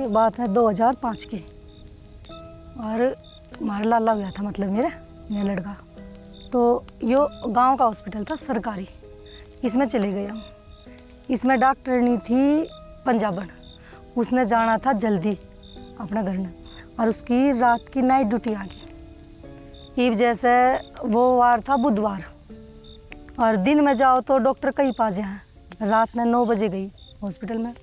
बात है 2005 की, और हमारा लाला हुआ था, मतलब मेरा लड़का। तो यो गांव का हॉस्पिटल था सरकारी, इसमें चले गए हम। इसमें डॉक्टरनी थी पंजाबन, उसने जाना था जल्दी अपना घर में, और उसकी रात की नाइट ड्यूटी आ गई। इब जैसे वो वार था बुधवार, और दिन में जाओ तो डॉक्टर कहीं पा जाए। रात में 9 बजे गई हॉस्पिटल में,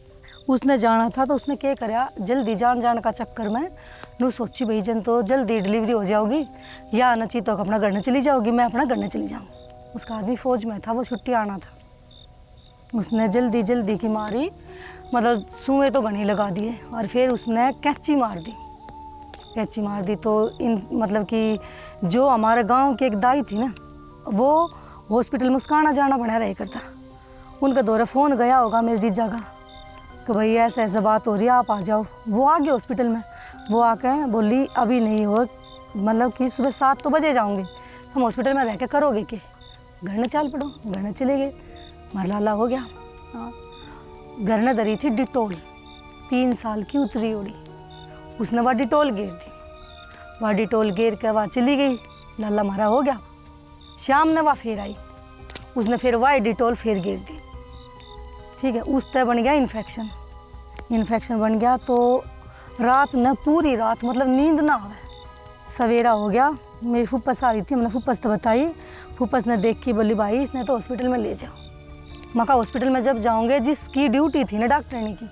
उसने जाना था। तो उसने क्या करा, जल्दी जान का चक्कर में नू सोची भाई जन तो जल्दी डिलीवरी हो जाओगी, या न चीतो अपना घर न चली जाओगी, मैं अपना घर न चली जाऊँ। उसका आदमी फौज में था, वो छुट्टी आना था। उसने जल्दी की मारी, मतलब सुएँ तो घनी लगा दिए, और फिर उसने कैंची मार दी। तो मतलब कि जो हमारे गांव की एक दाई थी ना, वो हॉस्पिटल में उसका आना जाना बना रहा करता। उनका दौरे फ़ोन गया होगा मेरे जीजा का कि भाई ऐसे बात हो रही है, आप आ जाओ। वो आ गए हॉस्पिटल में। वो आके बोली अभी नहीं हो, मतलब कि सुबह 7 तो बजे जाऊँगे, हम हॉस्पिटल में रह के करोगे कि घर न चाल पड़ो। घर न चले गए, हमारा लाला हो गया। हाँ, घर ने धरी थी डिटोल, 3 साल की उतरी उड़ी, उसने वह डिटोल गिर दी। वह डिटोल गिर के वह चली गई, लाला हमारा हो गया। शाम ने वह फिर आई, उसने फिर वह डिटोल फिर गिर दी। ठीक है, उस तय बन गया इन्फेक्शन बन गया। तो रात न पूरी रात मतलब नींद ना आवे। सवेरा हो गया, मेरी फुप्पस आ रही थी, मैंने फुप्पस तो बताई। फुप्पस ने देखी, बोली भाई इसने तो हॉस्पिटल में ले जाओ। मैं कहा हॉस्पिटल में जब जाऊँगे, जिसकी ड्यूटी थी ना डॉक्टरनी की,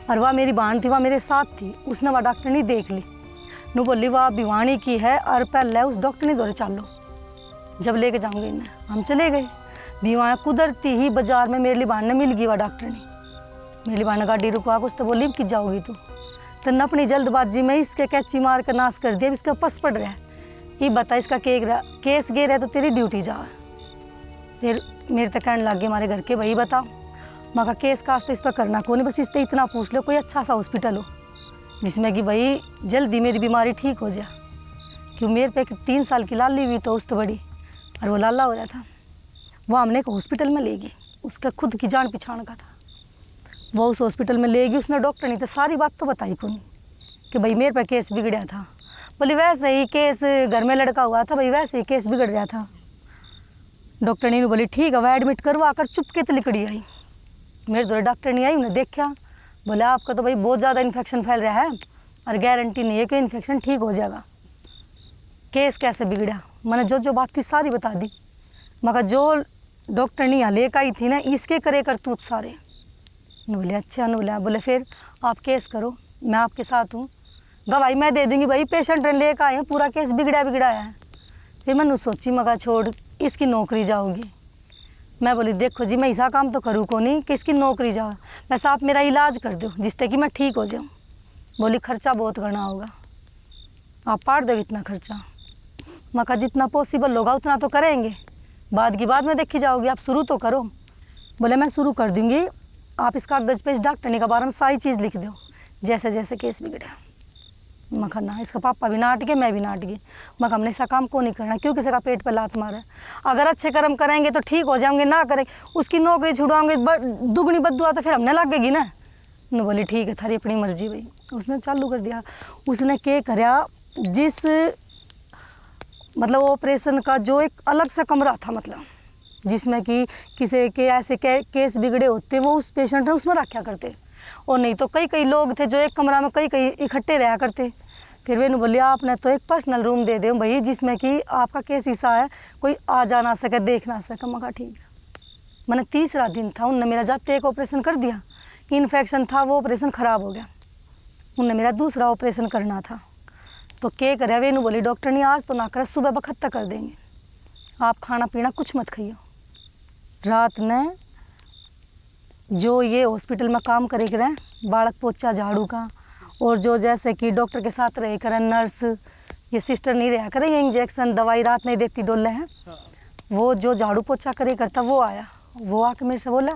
और वह मेरी बहन थी, वह मेरे साथ थी, उसने वह डॉक्टरनी देख ली। नू बोली वह भिवानी की है, और पहले उस डॉक्टरनी दौरे चलो, जब लेके जाऊँगे इन्हें। हम चले गए भिवानी। कुदरती ही बाजार में मेरी बहन ने मिल गई वह डॉक्टरनी। मेरी बहन गाड़ी रुकवा के उससे बोली कि जाओगी तो न अपनी जल्दबाजी में इसके कैंची मार कर नाश कर दिया। इसका पस पड़ रहा है, ये बता इसका केस गे रहा है तो तेरी ड्यूटी जा। फिर मेरे तक कहने लग गए हमारे घर के, भाई बताओ। मैं कहा केस कास तो इस पर करना को नहीं, बस इससे इतना पूछ लो कोई अच्छा सा हॉस्पिटल हो जिसमें कि भाई जल्दी मेरी बीमारी ठीक हो जाए। क्यों मेरे पे 3 साल की लाली हुई तो उससे बड़ी, और वो लाला हो रहा था। वो हमने एक हॉस्पिटल में ले गई, उसका खुद की जान पहचान का था। वो उस हॉस्पिटल में ले गई, उसने डॉक्टर नहीं तो सारी बात तो बताई को नहीं कि भाई मेरे पे केस बिगड़ा था। बोली वैसे ही केस घर में लड़का हुआ था, भाई वैसे ही केस बिगड़ रहा था। डॉक्टर ने बोली ठीक है, वह एडमिट करवा कर चुपके तो लिकड़ी आई। मेरे दौरे डॉक्टर नहीं आई, उन्हें देखा, बोले आपका तो भाई बहुत ज़्यादा इन्फेक्शन फैल रहा है, और गारंटी नहीं है कि इन्फेक्शन ठीक हो जाएगा। केस कैसे बिगड़ा, मैंने जो बात थी सारी बता दी। मगर जो डॉक्टर नहीं लेकर आई थी ना, इसके करे करतूत सारे। न बोले अच्छा, न बोले फिर आप केस करो, मैं आपके साथ हूँ, गवाही मैं दे दूँगी। भाई पेशेंट लेकर आए हैं, पूरा केस बिगड़ा है। फिर मैंने सोची, मगर छोड़ इसकी नौकरी जाओगी। मैं बोली देखो जी, मैं ऐसा काम तो करूँ को नहीं कि इसकी नौकरी जाओ, बस आप मेरा इलाज कर दो जिससे कि मैं ठीक हो जाऊँ। बोली खर्चा बहुत करना होगा, आप पाड़ दो इतना खर्चा। मैं कहा जितना पॉसिबल होगा उतना तो करेंगे, बाद की बाद में देखी जाओगी, आप शुरू तो करो। बोले मैं शुरू कर दूँगी, आप इस कागज़ पे इस डॉक्टरनी के बारे में सारी चीज़ लिख दो, जैसे जैसे केस बिगड़ा। मैं कहा ना, इसका पापा भी नाट गए, मैं भी नाट गई। मैं कहा हमने ऐसा काम को नहीं करना, क्यों किसी का पेट पे लात मारे। अगर अच्छे कर्म करेंगे तो ठीक हो जाएंगे, ना करें उसकी नौकरी छुड़वाएंगे दुगनी बद्दुआ तो फिर हमने लगेगी ना। न बोली ठीक है थारी अपनी मर्जी भाई। उसने चालू कर दिया। उसने क्या करा, जिस मतलब ऑपरेशन का जो एक अलग सा कमरा था, मतलब जिसमें कि किसी के ऐसे केस बिगड़े होते वो उस पेशेंट ने उसमें रखा करते, और नहीं तो कई लोग थे जो एक कमरा में कई इकट्ठे रहा करते। फिर वे ने बोली आपने तो एक पर्सनल रूम दे दो भाई, जिसमें कि आपका केस ऐसा है कोई आ जा ना सके, देख ना सके। मैं कहा ठीक है। मैंने 3रा दिन था, उनने मेरा जाते एक ऑपरेशन कर दिया, इन्फेक्शन था, वो ऑपरेशन ख़राब हो गया। उनने मेरा दूसरा ऑपरेशन करना था। तो क्या करे, वे ने बोली डॉक्टर ने आज तो ना करे, सुबह बखत तक कर देंगे, आप खाना पीना कुछ मत खाइयो। रात ने जो ये हॉस्पिटल में काम करे करें, बालक पोछा झाड़ू का, और जो जैसे कि डॉक्टर के साथ रहे करें नर्स, ये सिस्टर नहीं रहा करें, ये इंजेक्शन दवाई रात नहीं देती डोले हैं, वो जो झाड़ू पोछा करे करता वो आया। वो आके मेरे से बोला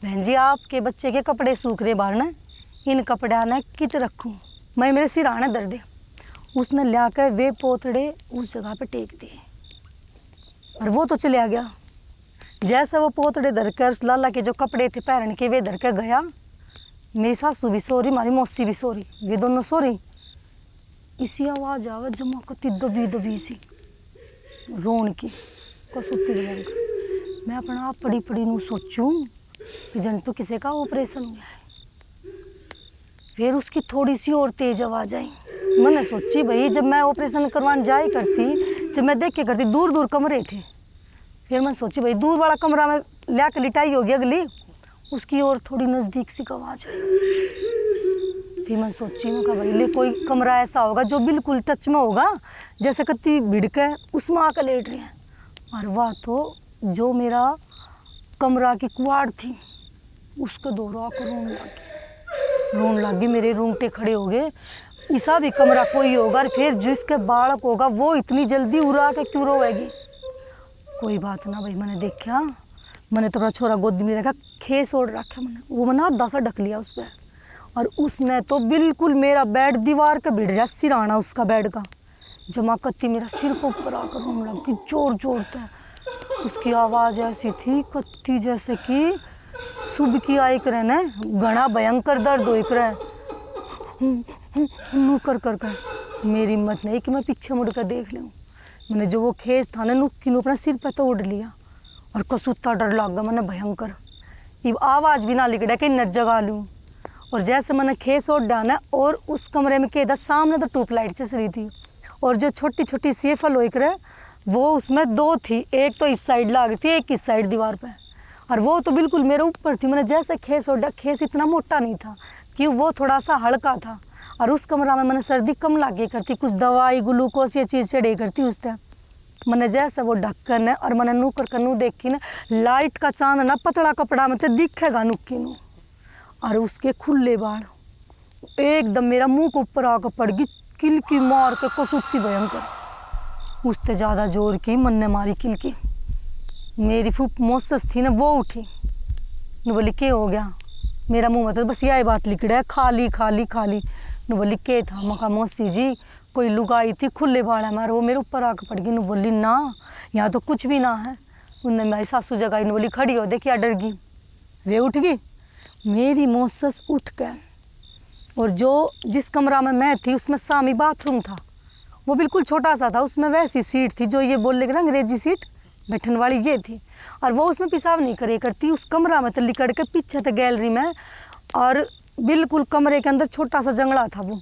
बहन जी आपके बच्चे के कपड़े सूख रहे बाहर ने, इन कपड़ा ने कित रखूँ, मैं मेरे सिर आने दर्द है। उसने ला कर वे पोतड़े उस जगह पे टेक दिए, और वो तो चले गया। जैसे वो पोतड़े धर कर उस लाला के जो कपड़े थे पैरन के वे धर कर गया, मेरी सासू भी सो रही, हमारी मौसी भी सो रही, ये दोनों सो रही। इसी आवाज़ आवे जमा कती दबी दबी सी रोन की कसुती भयंकर। मैं अपना आप पड़ी पड़ी नू सोचूं कि जन तो किसी का ऑपरेशन हुआ है। फिर उसकी थोड़ी सी और तेज आवाज़ आई। मैंने सोची भाई जब मैं ऑपरेशन करवाने जाए करती, जब मैं देख के करती, दूर दूर कमरे थे। फिर मैं सोची भाई दूर वाला कमरा में ला के लिटाई होगी अगली, उसकी और थोड़ी नज़दीक सी आवाज़ आई। फिर मैं सोची मैं कहा भाई ले कोई कमरा ऐसा होगा जो बिल्कुल टच में होगा, जैसे कत्ती भिड़क है उसमें आकर लेट रही है। और वह तो जो मेरा कमरा की कुआड़ थी उसको दौरा आकर रोन लगी। मेरे रोंगटे खड़े हो गए। ऐसा भी कमरा कोई होगा, फिर जिसके बालक होगा वो इतनी जल्दी उड़ा के क्यों रोएगी। कोई बात ना भाई, मैंने देखा, मैंने तो अपना छोरा गोद में रखा, खेस ओढ़ रखा मैंने, वो मैंने आधा सा ढक लिया उस पर। और उसने तो बिल्कुल मेरा बेड दीवार के भिड़ रहा, सिराना उसका बेड का जमा कत्ती मेरा सिर को ऊपर आकर रोने लगी जोर जोर से। उसकी आवाज़ ऐसी थी कत्ती जैसे कि सुबह की आई करे न, घना भयंकर दर्द हो करे नू कर कर कर। मेरी हिम्मत नहीं कि मैं पीछे मुड़ कर देख लूँ। मैंने जो वो खेस था ना नुक्की नू अपना सिर पे तोड़ लिया और कसूता डर लग गया मैंने भयंकर। ये आवाज़ भी ना लिकड़ा कि न जगा लूँ। और जैसे मैंने खेस ओढ़ डाला और उस कमरे में के सामने तो ट्यूबलाइट चल रही थी, और जो छोटी छोटी सेफल हो करे वो उसमें दो थी, एक तो इस साइड लाग रही थी, एक इस साइड दीवार पे, और वो तो बिल्कुल मेरे ऊपर थी। मैंने जैसे खेस ओढ़ा, खेस इतना मोटा नहीं था कि वो थोड़ा सा हल्का था। और उस कमरा में मैंने सर्दी कम लागे करती, कुछ दवाई ग्लूकोज ये चीज़ चढ़े करती उस तरह। मैंने जैसे वो ढक्कन है और मैंने नू कर नू देखी ना, लाइट का चांद ना पतला कपड़ा में तो दिखेगा नुक्की नू, और उसके खुले बाल एकदम मेरा मुंह को ऊपर आकर पड़ गई, किलकी मार के कसुती भयंकर। उससे ज़्यादा जोर की मन ने मारी किलकी। मेरी फूफ मोसस थी ना वो उठी न, बोली क्या हो गया। मेरा मुंह में तो बस यही बात लिखड़ा है, खाली खाली खाली। न बोली के था, मैं कहा मौसी जी कोई लुगाई थी खुले बाल है मारे, वो मेरे ऊपर आकर पड़ गई। न बोली ना यहाँ तो कुछ भी ना है। उनने मेरी सासू जगाई, न बोली खड़ी हो देखिए डर गई। वे उठ गई, मेरी मोसस उठ गए। और जो जिस कमरा में मैं थी उसमें सामी बाथरूम था, वो बिल्कुल छोटा सा था, उसमें वैसी सीट थी जो ये बोल लेगा ना अंग्रेजी सीट बैठने वाली ये थी, और वो उसमें पेशाब नहीं करे करती। उस कमरा में तो लिकड़ के पीछे था गैलरी में, और बिल्कुल कमरे के अंदर छोटा सा जंगला था वो,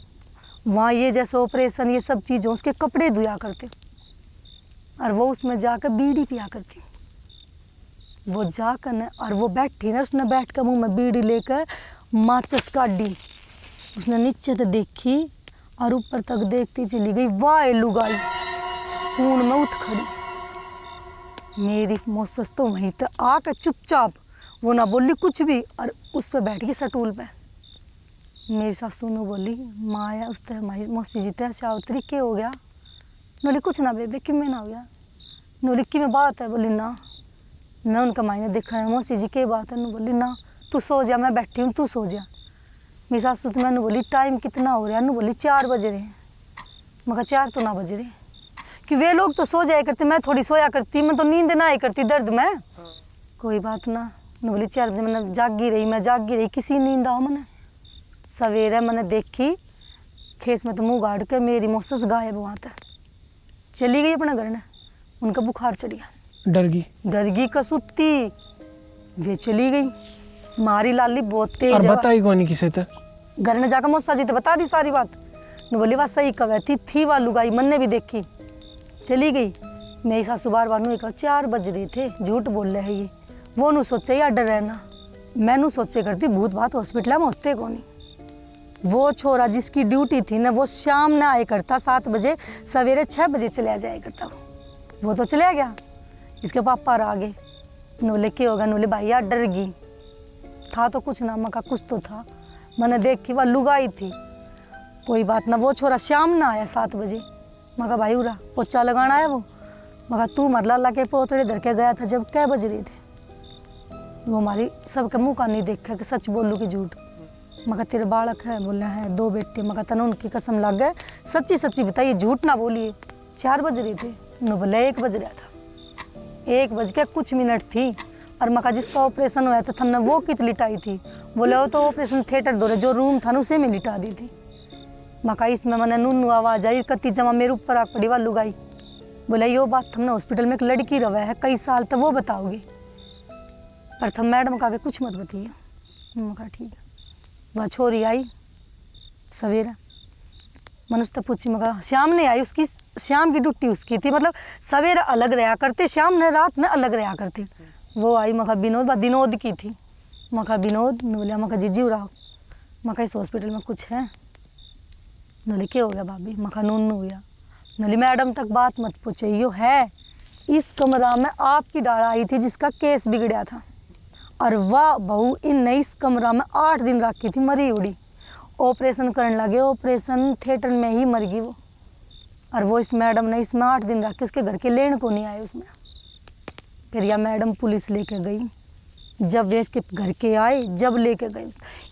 वहाँ ये जैसे ऑपरेशन ये सब चीज़ों उसके कपड़े धुया करते, और वो उसमें जाकर बीड़ी पिया करती। वो जाकर न और वो बैठी ना, उसने बैठ कर मुँह में बीड़ी लेकर माचिस काटी, उसने नीचे तो देखी और ऊपर तक देखती चली गई। वाह लुगाई खून में उठ खड़ी। मेरी मोसस तो वहीं तक आकर चुपचाप, वो ना बोली कुछ भी, और उस पर बैठ गई सटूल पे। मेरी सासू ने बोली माया उस तरह माई मौसी जी ते सावत्री के हो गया। बोली कुछ ना बेबे कि में ना हो गया। बोली कि में बात है। बोली ना। मैं उनका मायने देखा है, मौसी जी के बात है। बोली ना तू सो जा, मैं बैठी हूँ तू सो जा। मेरी सासू तो मैंने बोली टाइम कितना हो रहा है। बोली 4 बज रहे हैं। मैं कहा 4 तो ना बज रहे कि वे लोग तो सो जाया करते, मैं थोड़ी सोया करती, मैं तो नींद ना आया करती दर्द में। कोई बात ना। बोली 4 बजे मैंने जागी रही, मैं जागी रही, किसी नींद आओ मैंने। सवेरे मैंने देखी खेस में तो मुँह गाड़ के मेरी मोसस गायब वहाँ तक चली गई अपने घर ने। उनका बुखार चढ़ गया, डर गई कसुत्ती, वे चली गई। मारी लाली बहुत तेज है। बताई कौन किसे तक घर में जाकर मौसा जी तो बता दी सारी बात। न बोली बात सही कवे थी वाह लुगाई, मन ने भी देखी चली गई। मेरी सासू बार बार कहा 4 बज रहे थे, झूठ बोल रहे हैं ये। वो नू सोचे या डर रहना, मैं नू सोचे करती भूत बात हॉस्पिटल में होते को नहीं। वो छोरा जिसकी ड्यूटी थी ना वो शाम ना आया करता 7 बजे, सवेरे 6 बजे चले जाया करता। वो तो चले गया। इसके पापा आ गए। नोले क्या होगा। नोले भाई यार डर गई था तो कुछ ना, मका कुछ तो था। मैंने देखी वह लुगाई थी। कोई बात ना। वो छोरा शाम ना आया 7 बजे। मका भाई उरा पोचा लगाना है वो। मका तू मर लाला के पोतड़े धर के गया था जब कै बज रहे थे। वो हमारी सबके मुँह का नहीं देखा कि सच बोलूँ कि झूठ। मका तेरे बालक है। बोले हैं 2 बेटे। मका तन उनकी कसम लग गए, सच्ची सच्ची बताइए झूठ ना बोलिए। 4 बज रहे थे। नो बोले 1 बज रहा था। 1 बज के कुछ मिनट थी। और मका जिसका ऑपरेशन हुआ था हमने वो कित लिटाई थी, बोले वो तो ऑपरेशन थिएटर दो जो रूम था ना उसे में लिटा दी थी। मका इसमें मैंने नूनू आवाज़ आई कत्ती जमा मेरे ऊपर आग पड़ी वालू गाई, बोले यो बात हमने हॉस्पिटल में एक लड़की रवा है कई साल तक वो बताओगी, पर थम मैडम का कुछ मत बताइए। मका ठीक है। वह छोरी आई सवेरा, मनुष्य तो पूछी मका शाम ने आई, उसकी शाम की ड्यूटी उसकी थी, मतलब सवेरा अलग रहा करते शाम ने रात में अलग रहा करते। वो आई मका विनोद, वह विनोद की थी। मका विनोद ने बोलिया मका जीजी उड़ाओ, मका इस हॉस्पिटल में कुछ है, नली क्या हो गया भाभी, मका नूनू हुआ, नली मैडम तक बात मत पूछे, यो है इस कमरा में आपकी डाला आई थी जिसका केस बिगड़ा था, और वाह बहू इन इस कमरा में 8 दिन रखी थी मरी उड़ी, ऑपरेशन करने लगे, ऑपरेशन थिएटर में ही मर गई वो, और वो इस मैडम ने इसमें 8 दिन रखे, उसके घर के लेने को नहीं आए उसने। फिर यह मैडम पुलिस लेके गई, जब वे इसके घर के आए जब लेके गए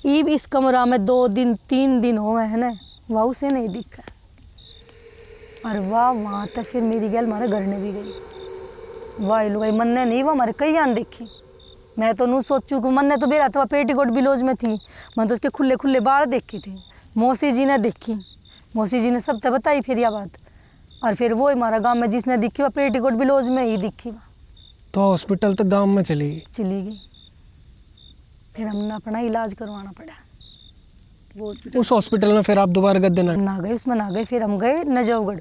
ईब इस कमरा में 2 दिन 3 दिन हो गए हैं ना, वाह उसे नहीं दिखा, और वाह वहाँ तक फिर मेरी गैल हमारे घर ने भी गई, वाह लुगाई मन ने नहीं, वो हमारे कई आन देखी, मैं तो नू सोचूँ कि मन ने तो बेरा था पेटीकोट बिलोज में थी, मैं तो उसके खुले खुले बाल देखी थी, मौसी जी ने देखी, मौसी जी ने सब तो बताई फिर यह बात, और फिर वो हमारा गांव में जिसने दिखी वह पेटीकोट बिलोज में ही दिखी, तो हॉस्पिटल तक गांव में चली गई। फिर हमने अपना इलाज करवाना पड़ा वो उस हॉस्पिटल में। फिर आप दोबारा गद्दे ना गए, उसमें ना गए, फिर हम गए नजफगढ़,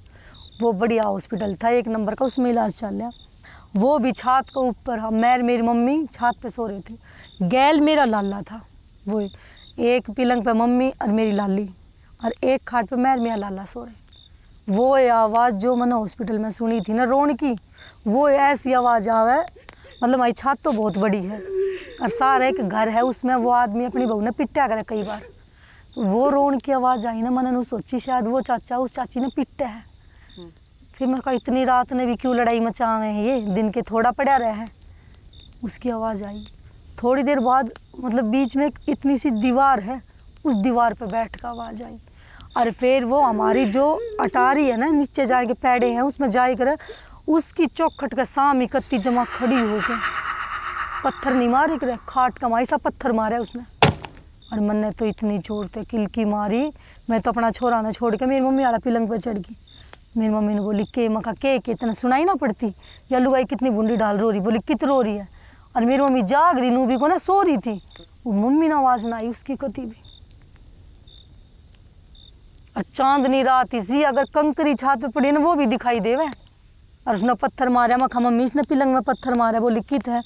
वो बढ़िया हॉस्पिटल था 1 नंबर का, उसमें इलाज चल रहा, वो भी छत के ऊपर, हम मेरी मम्मी छत पे सो रहे थे, गैल मेरा लाला था, वो एक पलंग पे मम्मी और मेरी लाली, और एक खाट पे मेरा लाला सो रहे, वो आवाज़ जो मैंने हॉस्पिटल में सुनी थी ना रोन की, वो ऐसी आवाज़ आवे, मतलब हमारी छत तो बहुत बड़ी है और सारा एक घर है, उसमें वो आदमी अपनी बहू ने पिटा करे कई बार, वो रोन की आवाज़ आई ना, मैंने सोची शायद वो चाचा उस चाची ने पिटा है। फिर मैं कहा इतनी रात ने भी क्यों लड़ाई मचावे हैं, ये दिन के थोड़ा पड़ा रहा है, उसकी आवाज़ आई। थोड़ी देर बाद मतलब बीच में एक इतनी सी दीवार है, उस दीवार पे बैठ कर आवाज़ आई, और फिर वो हमारी जो अटारी है ना नीचे जाए के पैड़े हैं उसमें जाए कर उसकी चौखट का सामी कत्ती जमा खड़ी हो गए, पत्थर नहीं मारे करे, खाट कमाई सा पत्थर मारे उसने, और मन ने तो इतनी जोर से किलकी मारी, मैं तो अपना छोरा ने छोड़ के मेरी मम्मी वाला पलंग पे चढ़ गई। मेरी मम्मी ने बोली के मका के इतना सुनाई ना पड़ती, या लुगाई कितनी बूंदी डाल रो रही, बोली कित रो रही है, और मेरी मम्मी जाग रही नूबी को ना सो रही थी, वो मम्मी ने आवाज़ ना आई उसकी कती भी, और चांदनी रात इसी अगर कंकरी छात पे पड़ी ना वो भी दिखाई देवे, और उसने पत्थर मारा, मखा मम्मी इसने पलंग में पत्थर मारा, बोली कित है,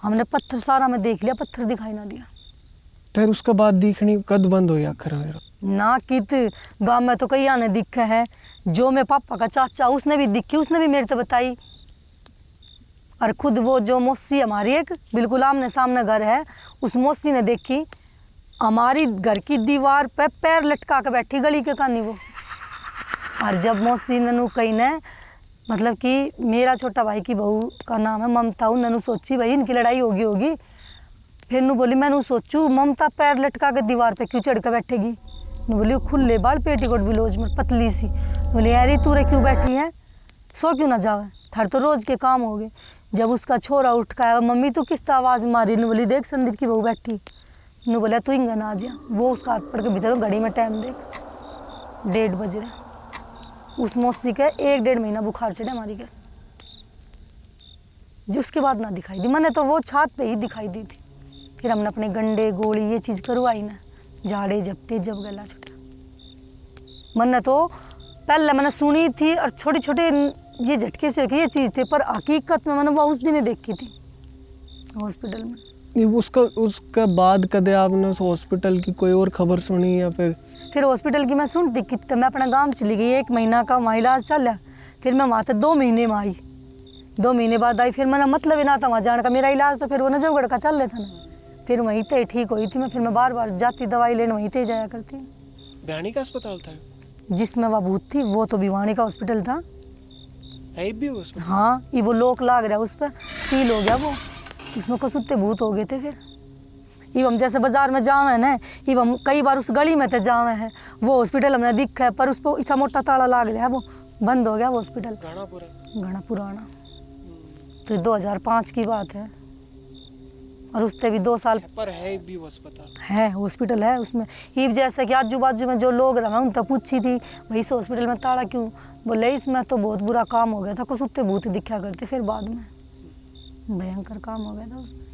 हमने पत्थर सारा में देख लिया, पत्थर दिखाई ना दिया। फिर उसके बाद दिखनी कद बंद हो आखिर ना कित गाँव में तो कई आने दिखे है, जो मैं पापा का चाचा उसने भी दिखी, उसने भी मेरे से बताई, और खुद वो जो मौसी हमारी एक बिल्कुल आमने सामने घर है, उस मौसी ने देखी हमारी घर की दीवार पे पैर लटका के बैठी गली के कानी वो, और जब मौसी ननू कही ने मतलब कि मेरा छोटा भाई की बहू का नाम है ममता, ननू सोची भाई इनकी लड़ाई होगी, फिर नू बोली मैं नू सोचू ममता पैर लटका के दीवार पे क्यों चढ़ के बैठेगी, नू बोली खुले बाल पेटीकोट बिलोज में पतली सी, बोली यार तू रे क्यों बैठी है, सो क्यों ना जावे, थार तो रोज़ के काम हो गए। जब उसका छोरा उठ का आया, मम्मी तू किस आवाज़ मारी, नू बोली देख संदीप की बहू बैठी, नू बोला तू इंगन आ जा, वो उसका हाथ पड़ के भीतर घड़ी में टाइम देख 1:30 बज रहा, उस मौसी के 1-1.5 महीना बुखार चढ़े हमारी के, जो उसके बाद ना दिखाई दी, मैंने तो वो छात पे ही दिखाई दी थी। फिर हमने अपने गंडे गोली ये चीज़ करवाई ना, झाड़े झपटे जब गला छुटा, मैंने तो पहले मैंने सुनी थी और छोटे छोटे ये झटके से ये चीज़ थे, पर हकीकत में मैंने वो उस दिन ही देखी थी हॉस्पिटल में। उसका बाद कदे आपने उस हॉस्पिटल की कोई और खबर सुनी या फिर हॉस्पिटल की मैं सुनती कि मैं अपना गांव चली गई, 1 महीना का वहाँ इलाज चल रहा, फिर मैं वहाँ तक 2 महीने में आई, 2 महीने बाद आई, फिर मेरा मतलब ही ना था वहाँ जाने का, मेरा इलाज तो फिर वो नजफगढ़ का चल रहा था ना, फिर वहीं ते ठीक हुई थी मैं, फिर मैं बार बार जाती दवाई लेने वहीं ते जाया करती। भिवानी का अस्पताल था जिसमें वह भूत थी, वो तो भिवानी का हॉस्पिटल था है भी उसमें। हाँ ये वो लोक लाग रहा उस पर सील हो गया वो, उसमें कसुत्ते भूत हो गए थे। फिर ये हम जैसे बाजार में जावे हैं ना, ये हम कई बार उस गली में तो जावे हैं, वो हॉस्पिटल हमने दिखा है पर उस पर इतना मोटा ताला लाग रहा है, वो बंद हो गया वो हॉस्पिटल, घना पुराना, तो 2005 की बात है। और उससे भी 2 साल पर है भी अस्पताल है, हॉस्पिटल है उसमें ही। जैसे कि आजू बाजू में जो लोग रहे उन तक पूछी थी भाई इस हॉस्पिटल में ताड़ा क्यों, बोले इसमें तो बहुत बुरा काम हो गया था, कुछ उत्ते भूत दिखा करते, फिर बाद में भयंकर काम हो गया था उसमें।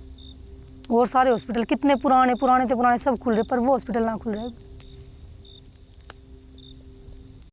और सारे हॉस्पिटल कितने पुराने पुराने थे, पुराने सब खुल रहे, पर वो हॉस्पिटल ना खुल रहे।